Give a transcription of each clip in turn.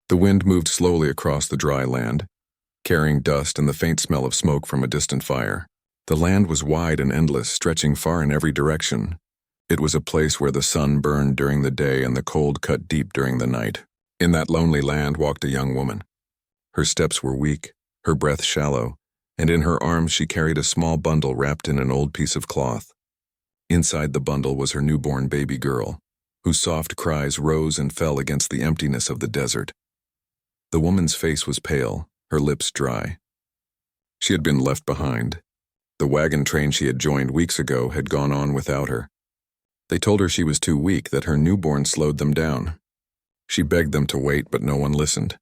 The wind moved slowly across the dry land, carrying dust and the faint smell of smoke from a distant fire. The land was wide and endless, stretching far in every direction. It was a place where the sun burned during the day and the cold cut deep during the night. In that lonely land walked a young woman. Her steps were weak, her breath shallow, and in her arms she carried a small bundle wrapped in an old piece of cloth. Inside the bundle was her newborn baby girl, whose soft cries rose and fell against the emptiness of the desert. The woman's face was pale, her lips dry. She had been left behind. The wagon train she had joined weeks ago had gone on without her. They told her she was too weak, that her newborn slowed them down. She begged them to wait, but no one listened.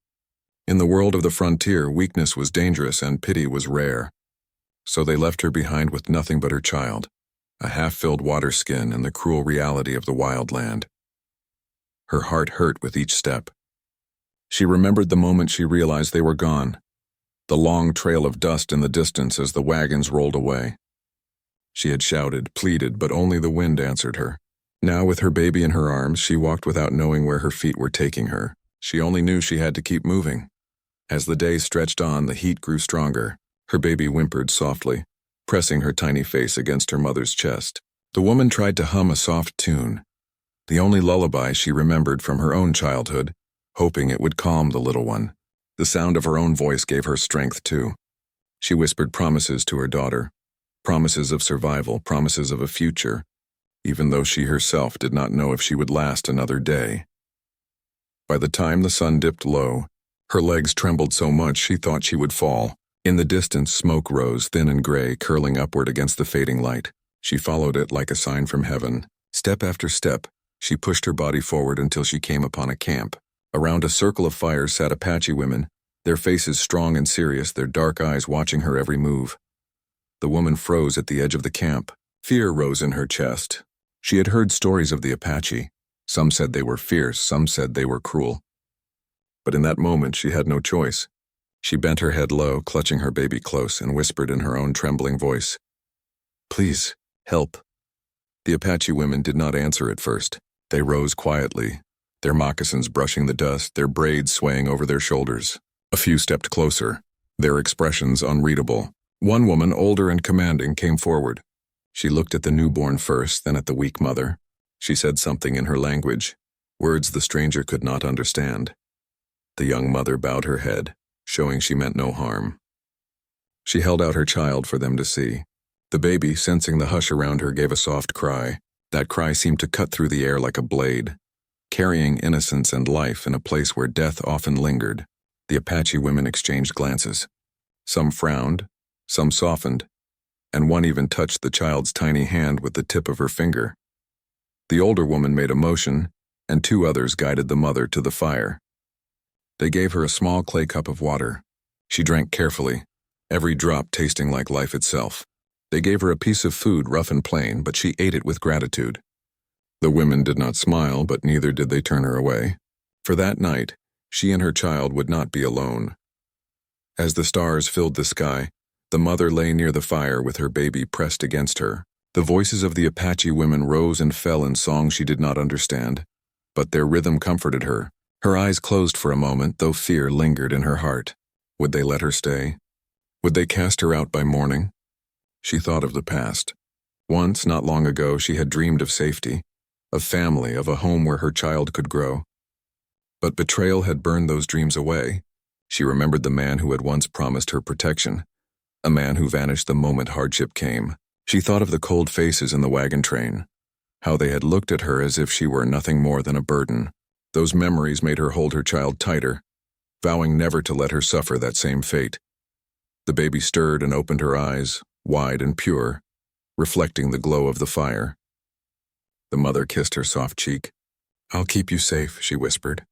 In the world of the frontier, weakness was dangerous and pity was rare. So they left her behind with nothing but her child, a half-filled water skin and the cruel reality of the wild land. Her heart hurt with each step. She remembered the moment she realized they were gone, the long trail of dust in the distance as the wagons rolled away. She had shouted, pleaded, but only the wind answered her. Now, with her baby in her arms, she walked without knowing where her feet were taking her. She only knew she had to keep moving. As the day stretched on, the heat grew stronger. Her baby whimpered softly, pressing her tiny face against her mother's chest. The woman tried to hum a soft tune, the only lullaby she remembered from her own childhood, hoping it would calm the little one. The sound of her own voice gave her strength, too. She whispered promises to her daughter, promises of survival, promises of a future, even though she herself did not know if she would last another day. By the time the sun dipped low, her legs trembled so much she thought she would fall. In the distance, smoke rose, thin and gray, curling upward against the fading light. She followed it like a sign from heaven. Step after step, she pushed her body forward until she came upon a camp. Around a circle of fires sat Apache women, their faces strong and serious, their dark eyes watching her every move. The woman froze at the edge of the camp. Fear rose in her chest. She had heard stories of the Apache. Some said they were fierce, some said they were cruel. But in that moment, she had no choice. She bent her head low, clutching her baby close, and whispered in her own trembling voice, "Please, help." The Apache women did not answer at first. They rose quietly, their moccasins brushing the dust, their braids swaying over their shoulders. A few stepped closer, their expressions unreadable. One woman, older and commanding, came forward. She looked at the newborn first, then at the weak mother. She said something in her language, words the stranger could not understand. The young mother bowed her head, showing she meant no harm. She held out her child for them to see. The baby, sensing the hush around her, gave a soft cry. That cry seemed to cut through the air like a blade, carrying innocence and life in a place where death often lingered. The Apache women exchanged glances. Some frowned, some softened, and one even touched the child's tiny hand with the tip of her finger. The older woman made a motion, and two others guided the mother to the fire. They gave her a small clay cup of water. She drank carefully, every drop tasting like life itself. They gave her a piece of food, rough and plain, but she ate it with gratitude. The women did not smile, but neither did they turn her away. For that night, she and her child would not be alone. As the stars filled the sky, the mother lay near the fire with her baby pressed against her. The voices of the Apache women rose and fell in songs she did not understand, but their rhythm comforted her. Her eyes closed for a moment, though fear lingered in her heart. Would they let her stay? Would they cast her out by morning? She thought of the past. Once, not long ago, she had dreamed of safety, of family, of a home where her child could grow. But betrayal had burned those dreams away. She remembered the man who had once promised her protection, a man who vanished the moment hardship came. She thought of the cold faces in the wagon train, how they had looked at her as if she were nothing more than a burden. Those memories made her hold her child tighter, vowing never to let her suffer that same fate. The baby stirred and opened her eyes, wide and pure, reflecting the glow of the fire. The mother kissed her soft cheek. "I'll keep you safe," she whispered.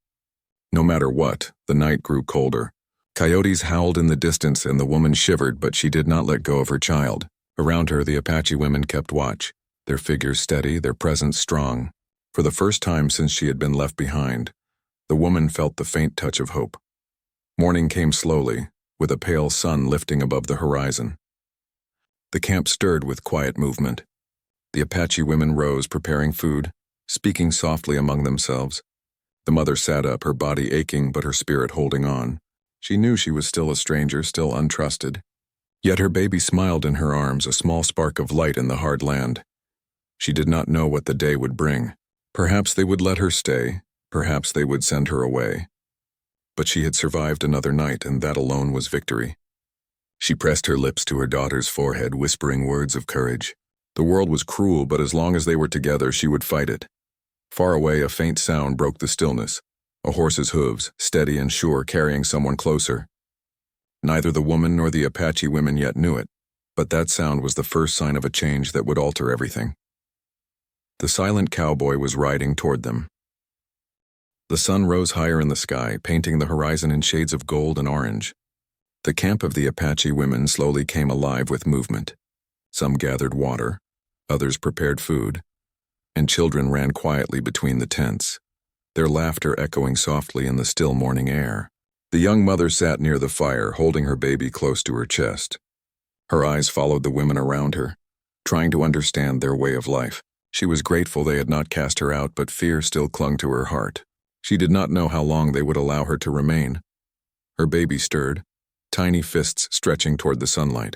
No matter what, the night grew colder. Coyotes howled in the distance and the woman shivered, but she did not let go of her child. Around her, the Apache women kept watch, their figures steady, their presence strong. For the first time since she had been left behind, the woman felt the faint touch of hope. Morning came slowly, with a pale sun lifting above the horizon. The camp stirred with quiet movement. The Apache women rose, preparing food, speaking softly among themselves. The mother sat up, her body aching but her spirit holding on. She knew she was still a stranger, still untrusted. Yet her baby smiled in her arms, a small spark of light in the hard land. She did not know what the day would bring. Perhaps they would let her stay, perhaps they would send her away. But she had survived another night, and that alone was victory. She pressed her lips to her daughter's forehead, whispering words of courage. The world was cruel, but as long as they were together, she would fight it. Far away, a faint sound broke the stillness. A horse's hooves, steady and sure, carrying someone closer. Neither the woman nor the Apache women yet knew it, but that sound was the first sign of a change that would alter everything. The silent cowboy was riding toward them. The sun rose higher in the sky, painting the horizon in shades of gold and orange. The camp of the Apache women slowly came alive with movement. Some gathered water, others prepared food, and children ran quietly between the tents, their laughter echoing softly in the still morning air. The young mother sat near the fire, holding her baby close to her chest. Her eyes followed the women around her, trying to understand their way of life. She was grateful they had not cast her out, but fear still clung to her heart. She did not know how long they would allow her to remain. Her baby stirred, tiny fists stretching toward the sunlight.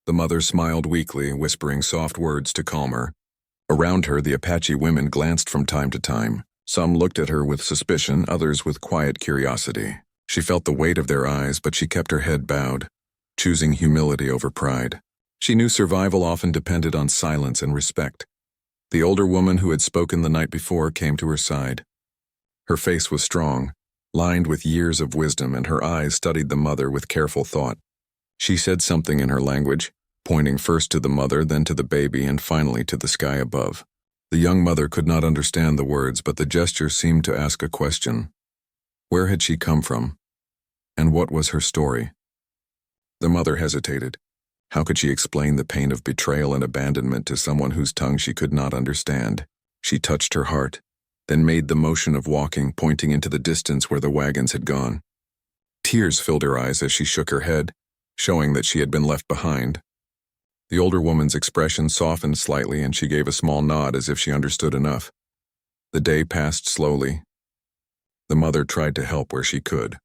The mother smiled weakly, whispering soft words to calm her. Around her, the Apache women glanced from time to time. Some looked at her with suspicion, others with quiet curiosity. She felt the weight of their eyes, but she kept her head bowed, choosing humility over pride. She knew survival often depended on silence and respect. The older woman who had spoken the night before came to her side. Her face was strong, lined with years of wisdom, and her eyes studied the mother with careful thought. She said something in her language, pointing first to the mother, then to the baby, and finally to the sky above. The young mother could not understand the words, but the gesture seemed to ask a question. Where had she come from? And what was her story? The mother hesitated. How could she explain the pain of betrayal and abandonment to someone whose tongue she could not understand? She touched her heart, then made the motion of walking, pointing into the distance where the wagons had gone. Tears filled her eyes as she shook her head, showing that she had been left behind. The older woman's expression softened slightly, and she gave a small nod as if she understood enough. The day passed slowly. The mother tried to help where she could.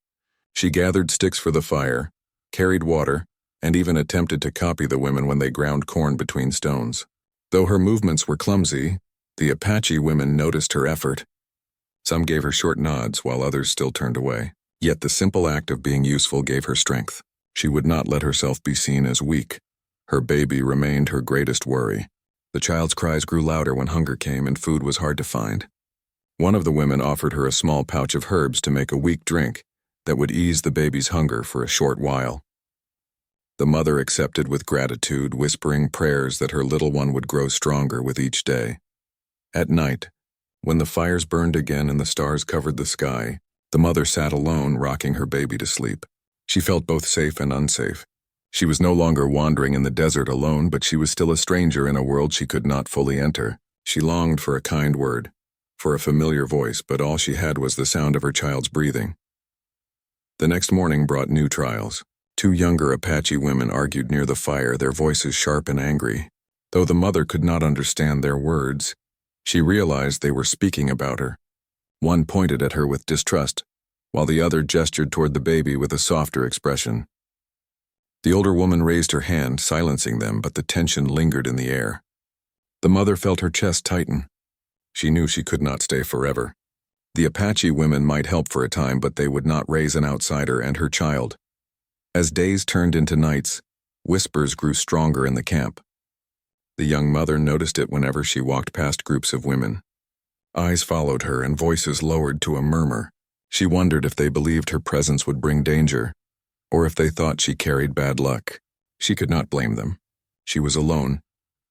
She gathered sticks for the fire, carried water, and even attempted to copy the women when they ground corn between stones. Though her movements were clumsy, the Apache women noticed her effort. Some gave her short nods, while others still turned away. Yet the simple act of being useful gave her strength. She would not let herself be seen as weak. Her baby remained her greatest worry. The child's cries grew louder when hunger came and food was hard to find. One of the women offered her a small pouch of herbs to make a weak drink that would ease the baby's hunger for a short while. The mother accepted with gratitude, whispering prayers that her little one would grow stronger with each day. At night, when the fires burned again and the stars covered the sky, the mother sat alone, rocking her baby to sleep. She felt both safe and unsafe. She was no longer wandering in the desert alone, but she was still a stranger in a world she could not fully enter. She longed for a kind word, for a familiar voice, but all she had was the sound of her child's breathing. The next morning brought new trials. Two younger Apache women argued near the fire, their voices sharp and angry. Though the mother could not understand their words, she realized they were speaking about her. One pointed at her with distrust, while the other gestured toward the baby with a softer expression. The older woman raised her hand, silencing them, but the tension lingered in the air. The mother felt her chest tighten. She knew she could not stay forever. The Apache women might help for a time, but they would not raise an outsider and her child. As days turned into nights, whispers grew stronger in the camp. The young mother noticed it whenever she walked past groups of women. Eyes followed her and voices lowered to a murmur. She wondered if they believed her presence would bring danger, or if they thought she carried bad luck. She could not blame them. She was alone,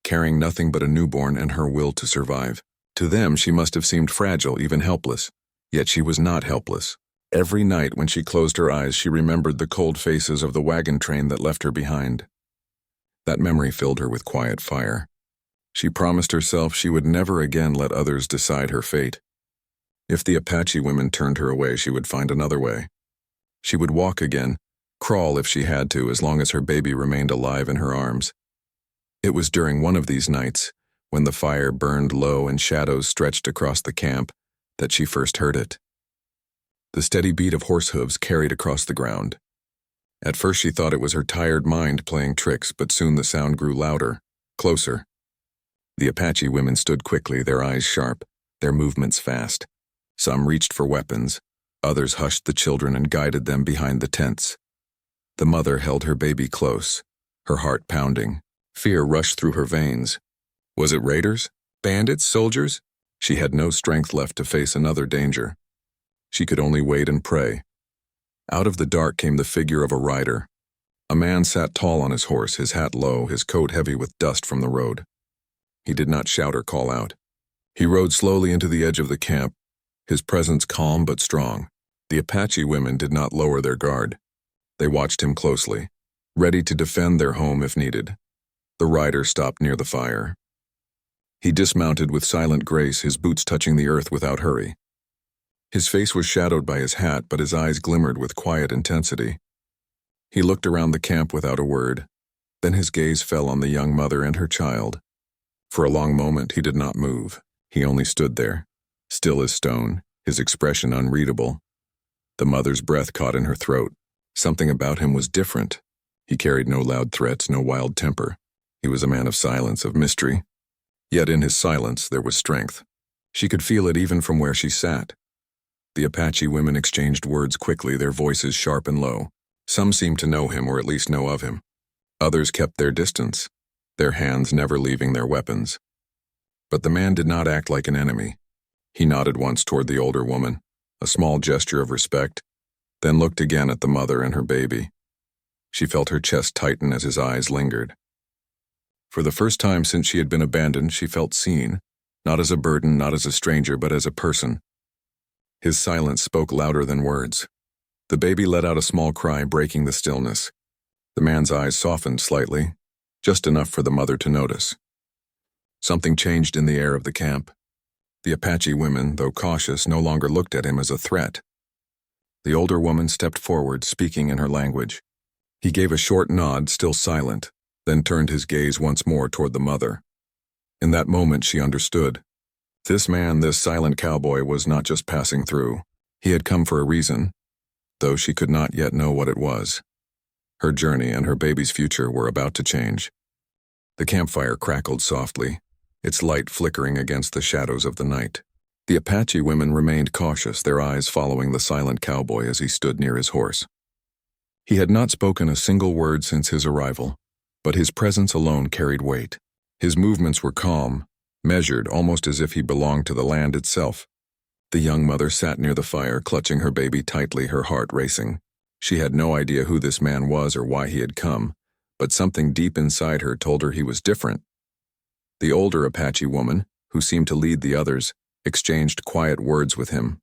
carrying nothing but a newborn and her will to survive. To them, she must have seemed fragile, even helpless. Yet she was not helpless. Every night when she closed her eyes, she remembered the cold faces of the wagon train that left her behind. That memory filled her with quiet fire. She promised herself she would never again let others decide her fate. If the Apache women turned her away, she would find another way. She would walk again, crawl if she had to, as long as her baby remained alive in her arms. It was during one of these nights, when the fire burned low and shadows stretched across the camp, that she first heard it. The steady beat of horse hooves carried across the ground. At first she thought it was her tired mind playing tricks, but soon the sound grew louder, closer. The Apache women stood quickly, their eyes sharp, their movements fast. Some reached for weapons, others hushed the children and guided them behind the tents. The mother held her baby close, her heart pounding. Fear rushed through her veins. Was it raiders? Bandits? Soldiers? She had no strength left to face another danger. She could only wait and pray. Out of the dark came the figure of a rider. A man sat tall on his horse, his hat low, his coat heavy with dust from the road. He did not shout or call out. He rode slowly into the edge of the camp, his presence calm but strong. The Apache women did not lower their guard. They watched him closely, ready to defend their home if needed. The rider stopped near the fire. He dismounted with silent grace, his boots touching the earth without hurry. His face was shadowed by his hat, but his eyes glimmered with quiet intensity. He looked around the camp without a word. Then his gaze fell on the young mother and her child. For a long moment he did not move. He only stood there, still as stone, his expression unreadable. The mother's breath caught in her throat. Something about him was different. He carried no loud threats, no wild temper. He was a man of silence, of mystery. Yet in his silence there was strength. She could feel it even from where she sat. The Apache women exchanged words quickly, their voices sharp and low. Some seemed to know him, or at least know of him. Others kept their distance, their hands never leaving their weapons. But the man did not act like an enemy. He nodded once toward the older woman, a small gesture of respect, then looked again at the mother and her baby. She felt her chest tighten as his eyes lingered. For the first time since she had been abandoned, she felt seen, not as a burden, not as a stranger, but as a person. His silence spoke louder than words. The baby let out a small cry, breaking the stillness. The man's eyes softened slightly, just enough for the mother to notice. Something changed in the air of the camp. The Apache women, though cautious, no longer looked at him as a threat. The older woman stepped forward, speaking in her language. He gave a short nod, still silent, then turned his gaze once more toward the mother. In that moment she understood. This man, this silent cowboy, was not just passing through. He had come for a reason, though she could not yet know what it was. Her journey and her baby's future were about to change. The campfire crackled softly, its light flickering against the shadows of the night. The Apache women remained cautious, their eyes following the silent cowboy as he stood near his horse. He had not spoken a single word since his arrival, but his presence alone carried weight. His movements were calm, measured, almost as if he belonged to the land itself. The young mother sat near the fire, clutching her baby tightly, her heart racing. She had no idea who this man was or why he had come, but something deep inside her told her he was different. The older Apache woman, who seemed to lead the others, exchanged quiet words with him.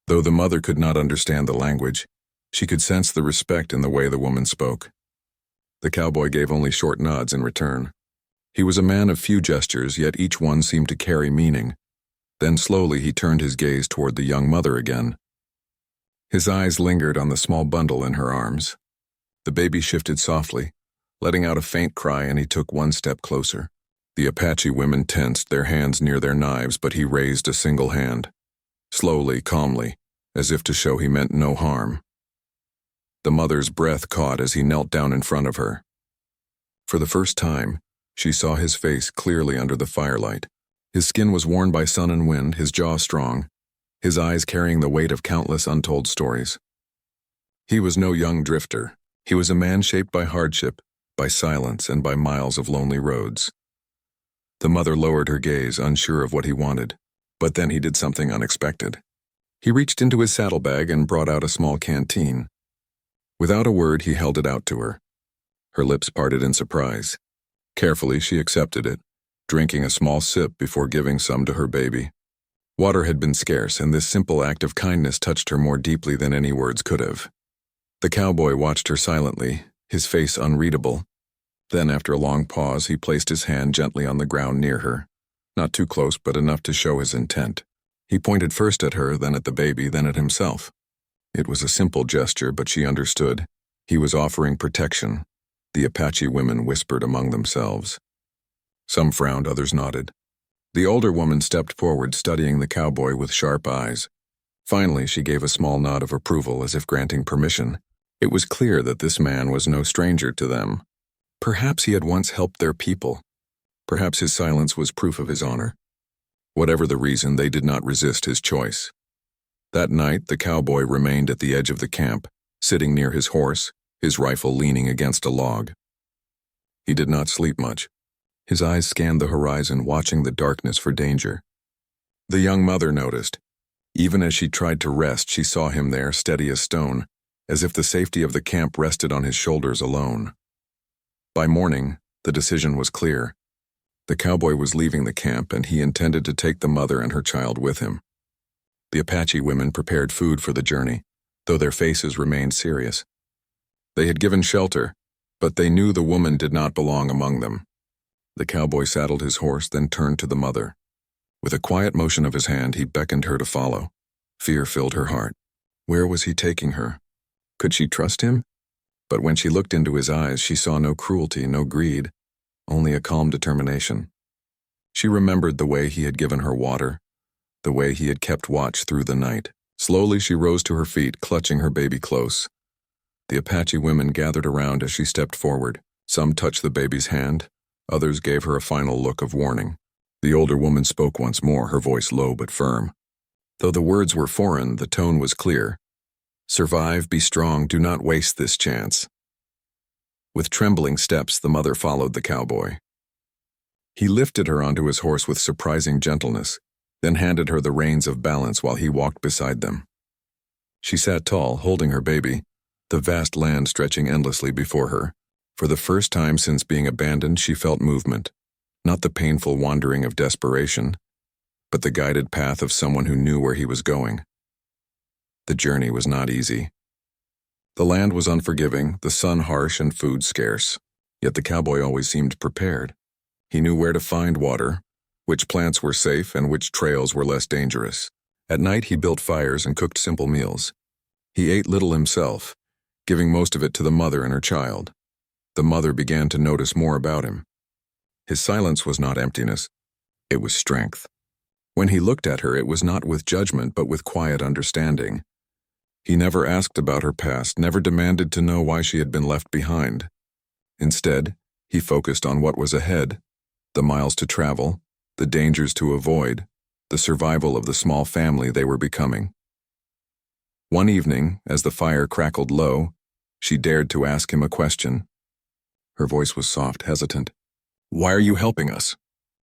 Though the mother could not understand the language, she could sense the respect in the way the woman spoke. The cowboy gave only short nods in return. He was a man of few gestures, yet each one seemed to carry meaning. Then slowly he turned his gaze toward the young mother again. His eyes lingered on the small bundle in her arms. The baby shifted softly, letting out a faint cry, and he took one step closer. The Apache women tensed, their hands near their knives, but he raised a single hand. Slowly, calmly, as if to show he meant no harm. The mother's breath caught as he knelt down in front of her. For the first time, she saw his face clearly under the firelight. His skin was worn by sun and wind, his jaw strong, his eyes carrying the weight of countless untold stories. He was no young drifter. He was a man shaped by hardship, by silence, and by miles of lonely roads. The mother lowered her gaze, unsure of what he wanted, but then he did something unexpected. He reached into his saddlebag and brought out a small canteen. Without a word, he held it out to her. Her lips parted in surprise. Carefully, she accepted it, drinking a small sip before giving some to her baby. Water had been scarce, and this simple act of kindness touched her more deeply than any words could have. The cowboy watched her silently, his face unreadable. Then, after a long pause, he placed his hand gently on the ground near her, not too close but enough to show his intent. He pointed first at her, then at the baby, then at himself. It was a simple gesture, but she understood. He was offering protection. The Apache women whispered among themselves. Some frowned, others nodded. The older woman stepped forward, studying the cowboy with sharp eyes. Finally, she gave a small nod of approval as if granting permission. It was clear that this man was no stranger to them. Perhaps he had once helped their people. Perhaps his silence was proof of his honor. Whatever the reason, they did not resist his choice. That night, the cowboy remained at the edge of the camp, sitting near his horse, his rifle leaning against a log. He did not sleep much. His eyes scanned the horizon, watching the darkness for danger. The young mother noticed. Even as she tried to rest, she saw him there, steady as stone, as if the safety of the camp rested on his shoulders alone. By morning, the decision was clear. The cowboy was leaving the camp, and he intended to take the mother and her child with him. The Apache women prepared food for the journey, though their faces remained serious. They had given shelter, but they knew the woman did not belong among them. The cowboy saddled his horse, then turned to the mother. With a quiet motion of his hand, he beckoned her to follow. Fear filled her heart. Where was he taking her? Could she trust him? But when she looked into his eyes, she saw no cruelty, no greed, only a calm determination. She remembered the way he had given her water, the way he had kept watch through the night. Slowly she rose to her feet, clutching her baby close. The Apache women gathered around as she stepped forward. Some touched the baby's hand, others gave her a final look of warning. The older woman spoke once more, her voice low but firm. Though the words were foreign, the tone was clear. Survive, be strong, do not waste this chance. With trembling steps, the mother followed the cowboy. He lifted her onto his horse with surprising gentleness, then handed her the reins of balance while he walked beside them. She sat tall, holding her baby, the vast land stretching endlessly before her. For the first time since being abandoned, she felt movement. Not the painful wandering of desperation, but the guided path of someone who knew where he was going. The journey was not easy. The land was unforgiving, the sun harsh and food scarce. Yet the cowboy always seemed prepared. He knew where to find water, which plants were safe and which trails were less dangerous. At night he built fires and cooked simple meals. He ate little himself, giving most of it to the mother and her child. The mother began to notice more about him. His silence was not emptiness, it was strength. When he looked at her, it was not with judgment, but with quiet understanding. He never asked about her past, never demanded to know why she had been left behind. Instead, he focused on what was ahead, the miles to travel, the dangers to avoid, the survival of the small family they were becoming. One evening, as the fire crackled low, she dared to ask him a question. Her voice was soft, hesitant. "Why are you helping us?"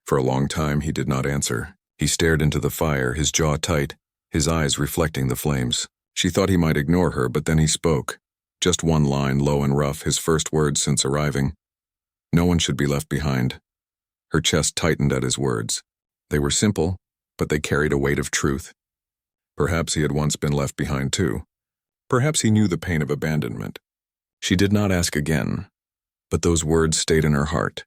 For a long time he did not answer. He stared into the fire, his jaw tight, his eyes reflecting the flames. She thought he might ignore her, but then he spoke. Just one line, low and rough, his first words since arriving. No one should be left behind. Her chest tightened at his words. They were simple, but they carried a weight of truth. Perhaps he had once been left behind too. Perhaps he knew the pain of abandonment. She did not ask again, but those words stayed in her heart.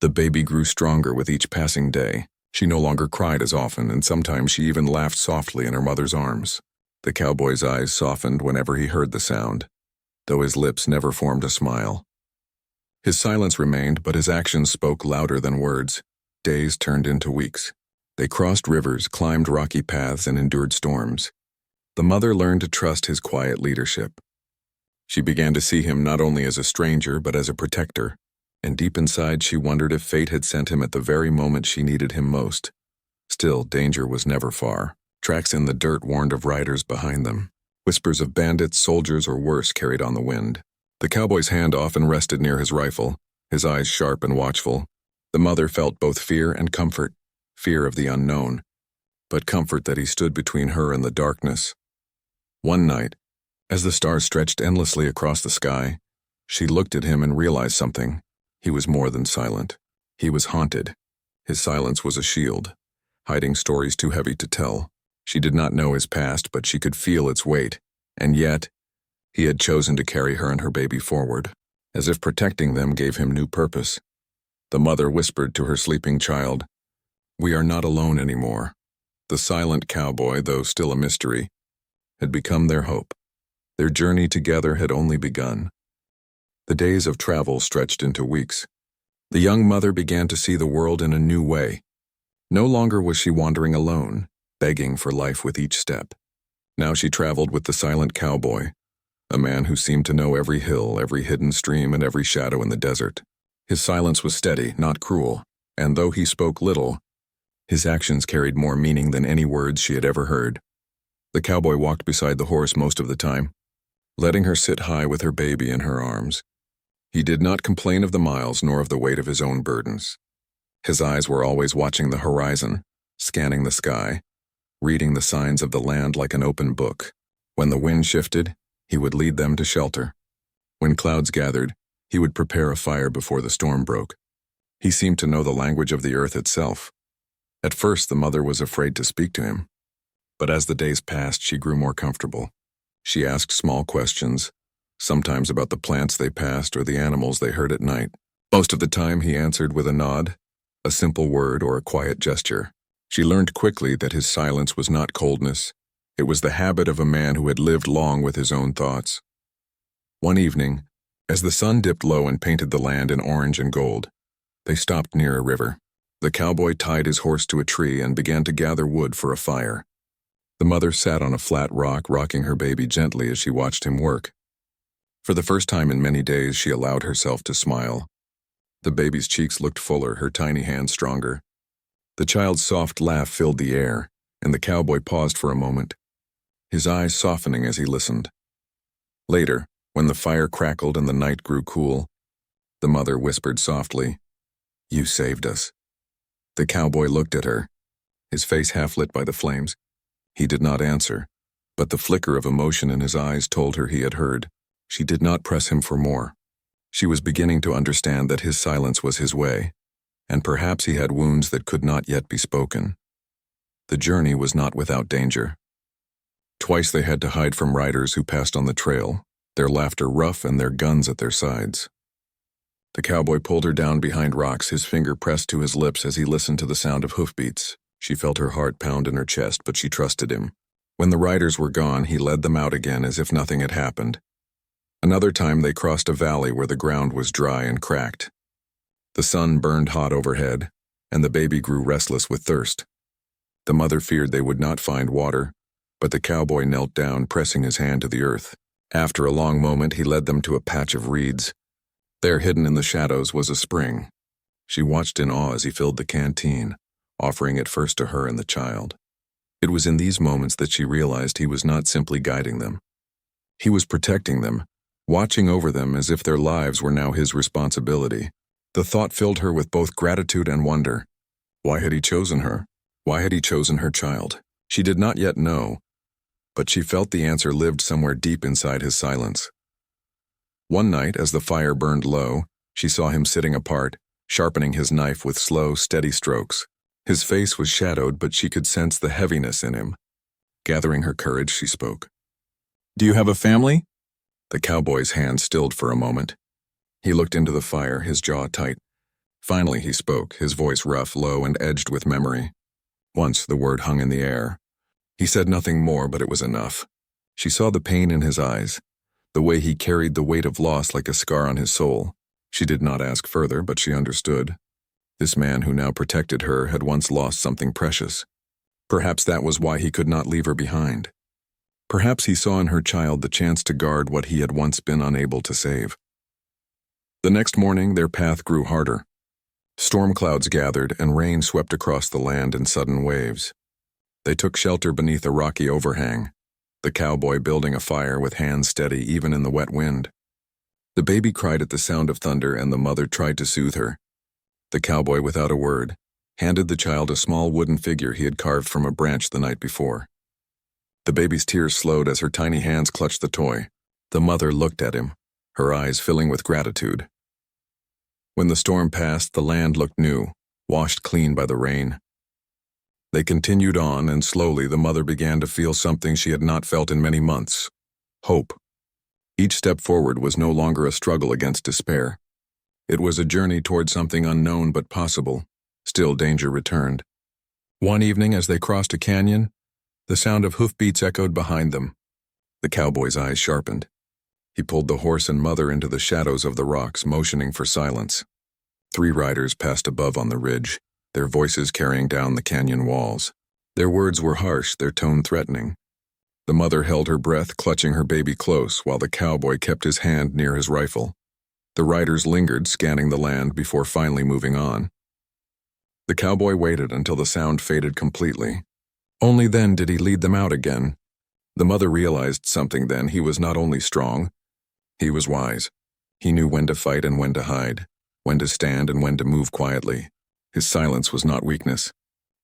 The baby grew stronger with each passing day. She no longer cried as often, and sometimes she even laughed softly in her mother's arms. The cowboy's eyes softened whenever he heard the sound, though his lips never formed a smile. His silence remained, but his actions spoke louder than words. Days turned into weeks. They crossed rivers, climbed rocky paths, and endured storms. The mother learned to trust his quiet leadership. She began to see him not only as a stranger, but as a protector, and deep inside she wondered if fate had sent him at the very moment she needed him most. Still, danger was never far. Tracks in the dirt warned of riders behind them. Whispers of bandits, soldiers, or worse carried on the wind. The cowboy's hand often rested near his rifle, his eyes sharp and watchful. The mother felt both fear and comfort, fear of the unknown, but comfort that he stood between her and the darkness. One night, as the stars stretched endlessly across the sky, she looked at him and realized something. He was more than silent. He was haunted. His silence was a shield, hiding stories too heavy to tell. She did not know his past, but she could feel its weight, and yet, he had chosen to carry her and her baby forward, as if protecting them gave him new purpose. The mother whispered to her sleeping child, "We are not alone anymore." The silent cowboy, though still a mystery, had become their hope. Their journey together had only begun. The days of travel stretched into weeks. The young mother began to see the world in a new way. No longer was she wandering alone, begging for life with each step. Now she traveled with the silent cowboy, a man who seemed to know every hill, every hidden stream, and every shadow in the desert. His silence was steady, not cruel, and though he spoke little, his actions carried more meaning than any words she had ever heard. The cowboy walked beside the horse most of the time, letting her sit high with her baby in her arms. He did not complain of the miles nor of the weight of his own burdens. His eyes were always watching the horizon, scanning the sky, reading the signs of the land like an open book. When the wind shifted, he would lead them to shelter. When clouds gathered, he would prepare a fire before the storm broke. He seemed to know the language of the earth itself. At first, the mother was afraid to speak to him, but as the days passed, she grew more comfortable. She asked small questions, sometimes about the plants they passed or the animals they heard at night. Most of the time, he answered with a nod, a simple word, or a quiet gesture. She learned quickly that his silence was not coldness. It was the habit of a man who had lived long with his own thoughts. One evening, as the sun dipped low and painted the land in orange and gold, they stopped near a river. The cowboy tied his horse to a tree and began to gather wood for a fire. The mother sat on a flat rock, rocking her baby gently as she watched him work. For the first time in many days, she allowed herself to smile. The baby's cheeks looked fuller, her tiny hands stronger. The child's soft laugh filled the air, and the cowboy paused for a moment, his eyes softening as he listened. Later, when the fire crackled and the night grew cool, the mother whispered softly, "You saved us." The cowboy looked at her, his face half lit by the flames. He did not answer, but the flicker of emotion in his eyes told her he had heard. She did not press him for more. She was beginning to understand that his silence was his way, and perhaps he had wounds that could not yet be spoken. The journey was not without danger. Twice they had to hide from riders who passed on the trail, their laughter rough and their guns at their sides. The cowboy pulled her down behind rocks, his finger pressed to his lips as he listened to the sound of hoofbeats. She felt her heart pound in her chest, but she trusted him. When the riders were gone, he led them out again as if nothing had happened. Another time they crossed a valley where the ground was dry and cracked. The sun burned hot overhead, and the baby grew restless with thirst. The mother feared they would not find water, but the cowboy knelt down, pressing his hand to the earth. After a long moment, he led them to a patch of reeds. There, hidden in the shadows, was a spring. She watched in awe as he filled the canteen, offering it first to her and the child. It was in these moments that she realized he was not simply guiding them. He was protecting them, watching over them as if their lives were now his responsibility. The thought filled her with both gratitude and wonder. Why had he chosen her? Why had he chosen her child? She did not yet know, but she felt the answer lived somewhere deep inside his silence. One night, as the fire burned low, she saw him sitting apart, sharpening his knife with slow, steady strokes. His face was shadowed, but she could sense the heaviness in him. Gathering her courage, she spoke. "Do you have a family?" The cowboy's hand stilled for a moment. He looked into the fire, his jaw tight. Finally he spoke, his voice rough, low, and edged with memory. Once the word hung in the air. He said nothing more, but it was enough. She saw the pain in his eyes, the way he carried the weight of loss like a scar on his soul. She did not ask further, but she understood. This man who now protected her had once lost something precious. Perhaps that was why he could not leave her behind. Perhaps he saw in her child the chance to guard what he had once been unable to save. The next morning, their path grew harder. Storm clouds gathered, and rain swept across the land in sudden waves. They took shelter beneath a rocky overhang, the cowboy building a fire with hands steady even in the wet wind. The baby cried at the sound of thunder, and the mother tried to soothe her. The cowboy, without a word, handed the child a small wooden figure he had carved from a branch the night before. The baby's tears slowed as her tiny hands clutched the toy. The mother looked at him, her eyes filling with gratitude. When the storm passed, the land looked new, washed clean by the rain. They continued on, and slowly the mother began to feel something she had not felt in many months: hope. Each step forward was no longer a struggle against despair. It was a journey toward something unknown but possible. Still, danger returned. One evening, as they crossed a canyon, the sound of hoofbeats echoed behind them. The cowboy's eyes sharpened. He pulled the horse and mother into the shadows of the rocks, motioning for silence. 3 riders passed above on the ridge, their voices carrying down the canyon walls. Their words were harsh, their tone threatening. The mother held her breath, clutching her baby close, while the cowboy kept his hand near his rifle. The riders lingered, scanning the land before finally moving on. The cowboy waited until the sound faded completely. Only then did he lead them out again. The mother realized something then. He was not only strong, he was wise. He knew when to fight and when to hide, when to stand and when to move quietly. His silence was not weakness.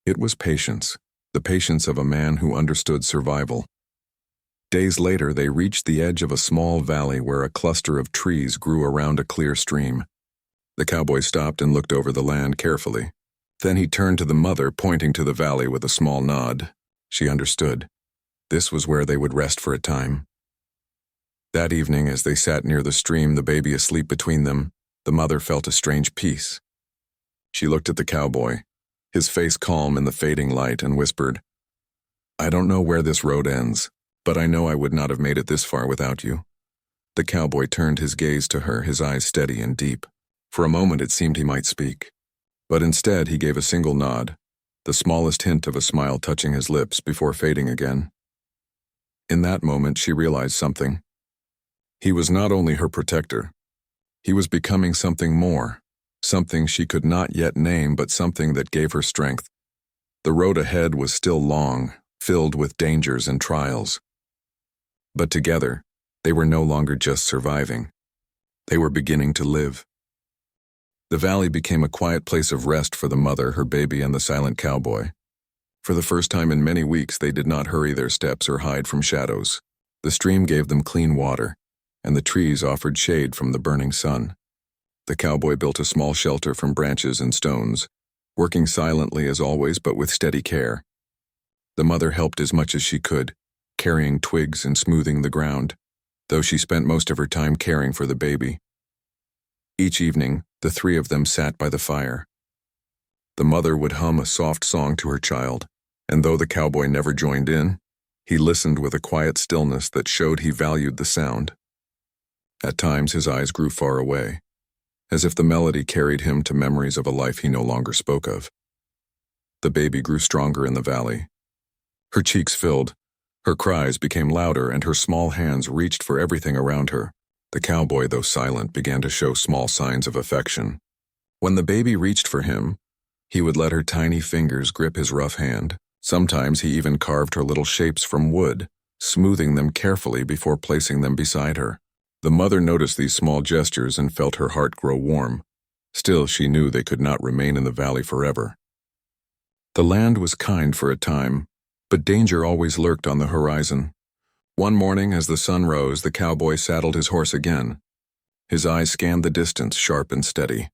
It was patience, the patience of a man who understood survival. Days later, they reached the edge of a small valley where a cluster of trees grew around a clear stream. The cowboy stopped and looked over the land carefully. Then he turned to the mother, pointing to the valley with a small nod. She understood. This was where they would rest for a time. That evening, as they sat near the stream, the baby asleep between them, the mother felt a strange peace. She looked at the cowboy, his face calm in the fading light, and whispered, "I don't know where this road ends, but I know I would not have made it this far without you." The cowboy turned his gaze to her, his eyes steady and deep. For a moment it seemed he might speak, but instead he gave a single nod, the smallest hint of a smile touching his lips before fading again. In that moment she realized something. He was not only her protector, he was becoming something more, something she could not yet name, but something that gave her strength. The road ahead was still long, filled with dangers and trials. But together, they were no longer just surviving. They were beginning to live. The valley became a quiet place of rest for the mother, her baby, and the silent cowboy. For the first time in many weeks, they did not hurry their steps or hide from shadows. The stream gave them clean water, and the trees offered shade from the burning sun. The cowboy built a small shelter from branches and stones, working silently as always, but with steady care. The mother helped as much as she could, carrying twigs and smoothing the ground, though she spent most of her time caring for the baby. Each evening, the three of them sat by the fire. The mother would hum a soft song to her child, and though the cowboy never joined in, he listened with a quiet stillness that showed he valued the sound. At times his eyes grew far away, as if the melody carried him to memories of a life he no longer spoke of. The baby grew stronger in the valley. Her cheeks filled, her cries became louder, and her small hands reached for everything around her. The cowboy, though silent, began to show small signs of affection. When the baby reached for him, he would let her tiny fingers grip his rough hand. Sometimes he even carved her little shapes from wood, smoothing them carefully before placing them beside her. The mother noticed these small gestures and felt her heart grow warm. Still, she knew they could not remain in the valley forever. The land was kind for a time, but danger always lurked on the horizon. One morning, as the sun rose, the cowboy saddled his horse again. His eyes scanned the distance, sharp and steady.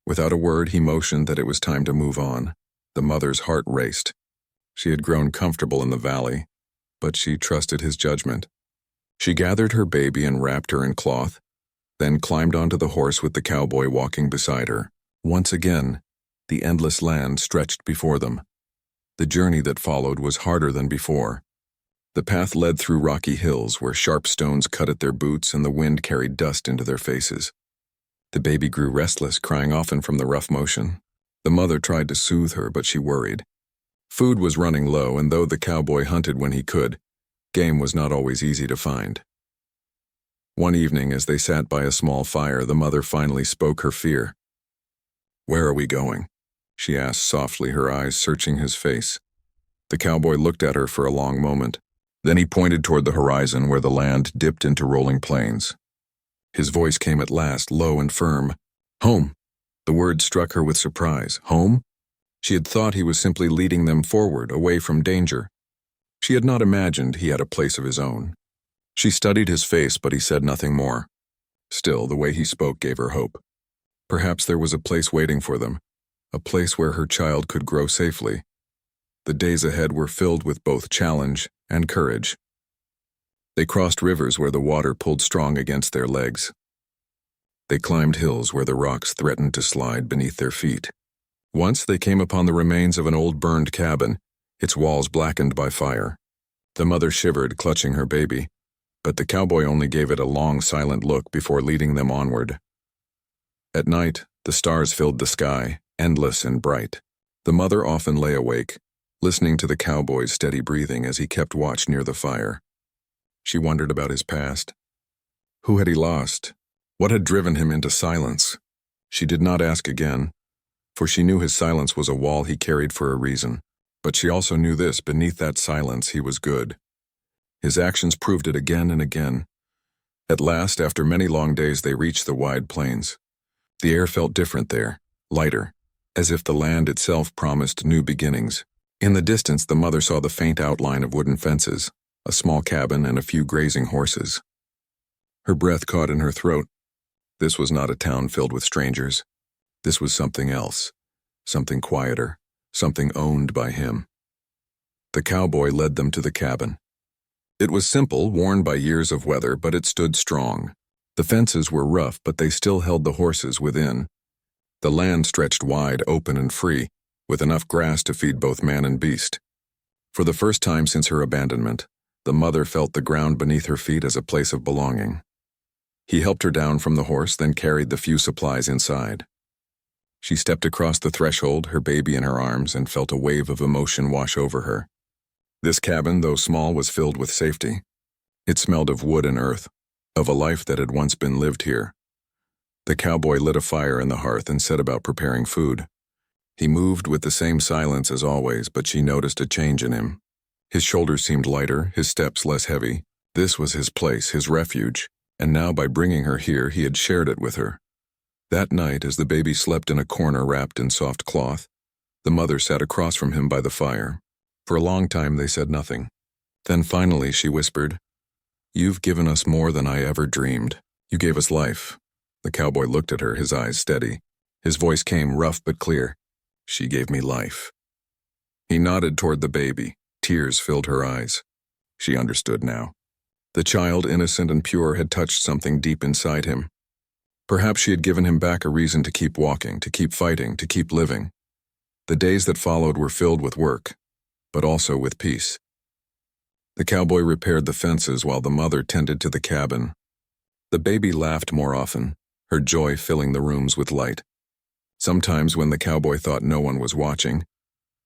Without a word, he motioned that it was time to move on. The mother's heart raced. She had grown comfortable in the valley, but she trusted his judgment. She gathered her baby and wrapped her in cloth, then climbed onto the horse with the cowboy walking beside her. Once again, the endless land stretched before them. The journey that followed was harder than before. The path led through rocky hills where sharp stones cut at their boots and the wind carried dust into their faces. The baby grew restless, crying often from the rough motion. The mother tried to soothe her, but she worried. Food was running low, and though the cowboy hunted when he could, game was not always easy to find. One evening, as they sat by a small fire, the mother finally spoke her fear. "Where are we going?" she asked softly, her eyes searching his face. The cowboy looked at her for a long moment. Then he pointed toward the horizon where the land dipped into rolling plains. His voice came at last, low and firm. "Home." The word struck her with surprise. Home? She had thought he was simply leading them forward, away from danger. She had not imagined he had a place of his own. She studied his face, but he said nothing more. Still, the way he spoke gave her hope. Perhaps there was a place waiting for them, a place where her child could grow safely. The days ahead were filled with both challenge and courage. They crossed rivers where the water pulled strong against their legs. They climbed hills where the rocks threatened to slide beneath their feet. Once they came upon the remains of an old burned cabin, its walls blackened by fire. The mother shivered, clutching her baby, but the cowboy only gave it a long, silent look before leading them onward. At night, the stars filled the sky, endless and bright. The mother often lay awake, listening to the cowboy's steady breathing as he kept watch near the fire. She wondered about his past. Who had he lost? What had driven him into silence? She did not ask again, for she knew his silence was a wall he carried for a reason. But she also knew this: beneath that silence he was good. His actions proved it again and again. At last, after many long days, they reached the wide plains. The air felt different there, lighter, as if the land itself promised new beginnings. In the distance, the mother saw the faint outline of wooden fences, a small cabin, and a few grazing horses. Her breath caught in her throat. This was not a town filled with strangers. This was something else, something quieter, something owned by him. The cowboy led them to the cabin. It was simple, worn by years of weather, but it stood strong. The fences were rough, but they still held the horses within. The land stretched wide, open and free, with enough grass to feed both man and beast. For the first time since her abandonment, the mother felt the ground beneath her feet as a place of belonging. He helped her down from the horse, then carried the few supplies inside. She stepped across the threshold, her baby in her arms, and felt a wave of emotion wash over her. This cabin, though small, was filled with safety. It smelled of wood and earth, of a life that had once been lived here. The cowboy lit a fire in the hearth and set about preparing food. He moved with the same silence as always, but she noticed a change in him. His shoulders seemed lighter, his steps less heavy. This was his place, his refuge, and now by bringing her here, he had shared it with her. That night, as the baby slept in a corner wrapped in soft cloth, the mother sat across from him by the fire. For a long time they said nothing. Then finally she whispered, "You've given us more than I ever dreamed. You gave us life." The cowboy looked at her, his eyes steady. His voice came rough but clear. "She gave me life." He nodded toward the baby. Tears filled her eyes. She understood now. The child, innocent and pure, had touched something deep inside him. Perhaps she had given him back a reason to keep walking, to keep fighting, to keep living. The days that followed were filled with work, but also with peace. The cowboy repaired the fences while the mother tended to the cabin. The baby laughed more often, her joy filling the rooms with light. Sometimes, when the cowboy thought no one was watching,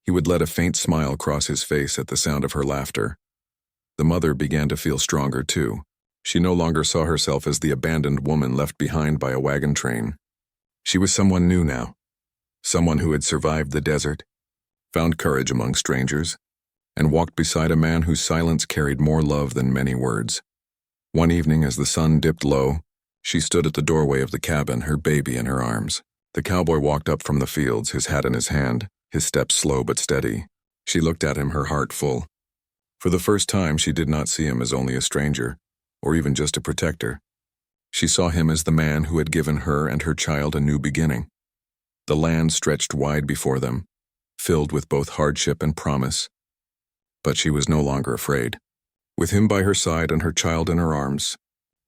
he would let a faint smile cross his face at the sound of her laughter. The mother began to feel stronger too. She no longer saw herself as the abandoned woman left behind by a wagon train. She was someone new now, someone who had survived the desert, found courage among strangers, and walked beside a man whose silence carried more love than many words. One evening, as the sun dipped low, she stood at the doorway of the cabin, her baby in her arms. The cowboy walked up from the fields, his hat in his hand, his steps slow but steady. She looked at him, her heart full. For the first time, she did not see him as only a stranger, or even just a protector. She saw him as the man who had given her and her child a new beginning. The land stretched wide before them, filled with both hardship and promise. But she was no longer afraid. With him by her side and her child in her arms,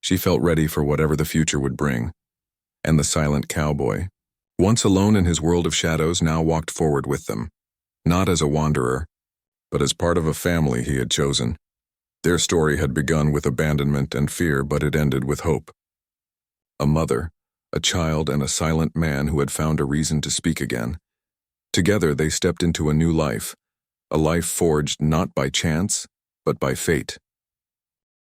she felt ready for whatever the future would bring. And the silent cowboy, once alone in his world of shadows, now walked forward with them, not as a wanderer, but as part of a family he had chosen. Their story had begun with abandonment and fear, but it ended with hope. A mother, a child, and a silent man who had found a reason to speak again. Together they stepped into a new life, a life forged not by chance, but by fate.